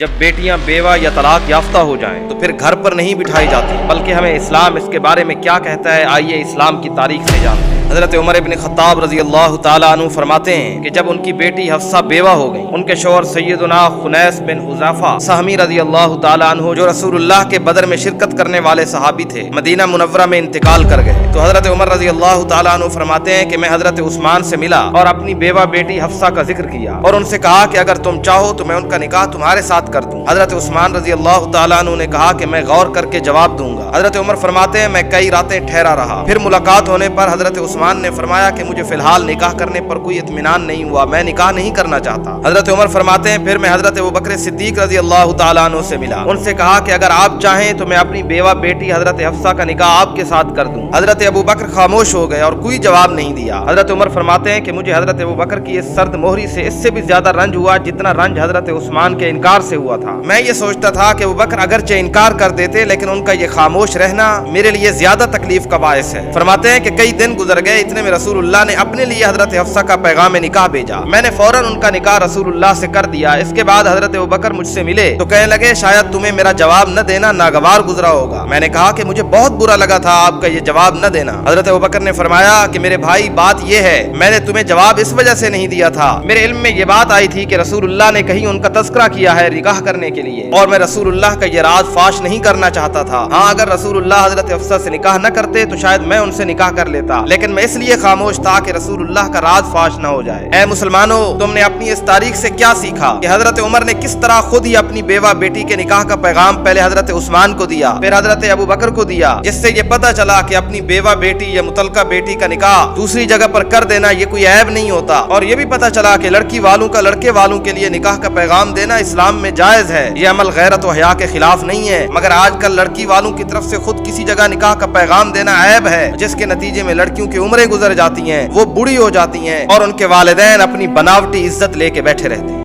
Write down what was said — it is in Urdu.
جب بیٹیاں بیوہ یا طلاق یافتہ ہو جائیں تو پھر گھر پر نہیں بٹھائی جاتی، بلکہ ہمیں اسلام اس کے بارے میں کیا کہتا ہے، آئیے اسلام کی تاریخ سے جانتے ہیں۔ حضرت عمر ابن خطاب رضی اللہ تعالیٰ عنہ فرماتے ہیں کہ جب ان کی بیٹی حفصہ بیوہ ہو گئی، ان کے شوہر سیدنا خنیس بن حذافہ سہمی رضی اللہ تعالیٰ عنہ، جو رسول اللہ کے بدر میں شرکت کرنے والے صحابی تھے، مدینہ منورہ میں انتقال کر گئے۔ تو حضرت عمر رضی اللہ تعالیٰ عنہ فرماتے ہیں کہ میں حضرت عثمان سے ملا اور اپنی بیوہ بیٹی حفصہ کا ذکر کیا اور ان سے کہا کہ اگر تم چاہو تو میں ان کا نکاح تمہارے ساتھ کر دوں۔ حضرت عثمان رضی اللہ تعالیٰ عنہ نے کہا کہ میں غور کر کے جواب دوں گا۔ حضرت عمر فرماتے ہیں میں کئی راتیں ٹھہرا رہا، پھر ملاقات ہونے پر حضرت عثمان نے فرمایا کہ مجھے فی الحال نکاح کرنے پر کوئی اطمینان نہیں ہوا، میں نکاح نہیں کرنا چاہتا۔ حضرت عمر فرماتے ہیں پھر میں حضرت ابوبکر صدیق رضی اللہ تعالیٰ عنہ سے ملا، ان سے کہا کہ اگر آپ چاہیں تو میں اپنی بیوہ بیٹی حضرت حفصہ کا نکاح آپ کے ساتھ کر دوں۔ حضرت ابوبکر خاموش ہو گئے اور کوئی جواب نہیں دیا۔ حضرت عمر فرماتے ہیں کہ مجھے حضرت ابوبکر کی اس سرد مہری سے اس سے بھی زیادہ رنج ہوا جتنا رنج حضرت عثمان کے انکار سے ہوا تھا۔ میں یہ سوچتا تھا کہ ابوبکر اگرچہ انکار کر دیتے لیکن ان کا یہ خاموش رہنا میرے لیے زیادہ تکلیف کا باعث ہے۔ فرماتے ہیں کہ کئی دن گزر گئے، اتنے میں رسول اللہ نے اپنے لیے حضرت حفصہ کا پیغام نکاح بھیجا۔ میں نے فوراً ان کا نکاح رسول اللہ سے کر دیا۔ اس کے بعد حضرت ابوبکر مجھ سے ملے تو کہنے لگے شاید تمہیں میرا جواب نہ دینا ناگوار گزرا ہوگا۔ میں نے کہا کہ مجھے بہت برا لگا تھا آپ کا یہ جواب نہ دینا۔ حضرت ابوبکر نے فرمایا کہ میرے بھائی بات یہ ہے، میں نے تمہیں جواب اس وجہ سے نہیں دیا تھا، میرے علم میں یہ بات آئی تھی کہ رسول اللہ نے کہیں ان کا تذکرہ کیا ہے نکاح کرنے کے لیے، اور میں رسول اللہ کا یہ راز فاش نہیں کرنا چاہتا تھا۔ ہاں اگر رسول اللہ حضرت حفصہ سے نکاح نہ کرتے تو شاید میں ان سے نکاح کر لیتا، لیکن میں اس لیے خاموش تھا کہ رسول اللہ کا راز فاش نہ ہو جائے۔ اے مسلمانوں، تم نے اپنی اس تاریخ سے کیا سیکھا کہ حضرت عمر نے کس طرح خود ہی اپنی بیوہ بیٹی کے نکاح کا پیغام پہلے حضرت عثمان کو دیا، پھر حضرت ابوبکر کو دیا، جس سے یہ پتہ چلا کہ اپنی بیوہ بیٹی یا متعلقہ بیٹی کا نکاح دوسری جگہ پر کر دینا یہ کوئی عیب نہیں ہوتا، اور یہ بھی پتہ چلا کہ لڑکی والوں کا لڑکے والوں کے لیے نکاح کا پیغام دینا اسلام میں جائز ہے، یہ عمل غیرت و حیا کے خلاف نہیں ہے۔ مگر آج کل لڑکی والوں کی طرف سے خود کسی جگہ نکاح کا پیغام دینا عیب ہے، جس کے نتیجے میں لڑکیوں کی عمریں گزر جاتی ہیں، وہ بوڑھی ہو جاتی ہیں اور ان کے والدین اپنی بناوٹی عزت لے کے بیٹھے رہتے ہیں۔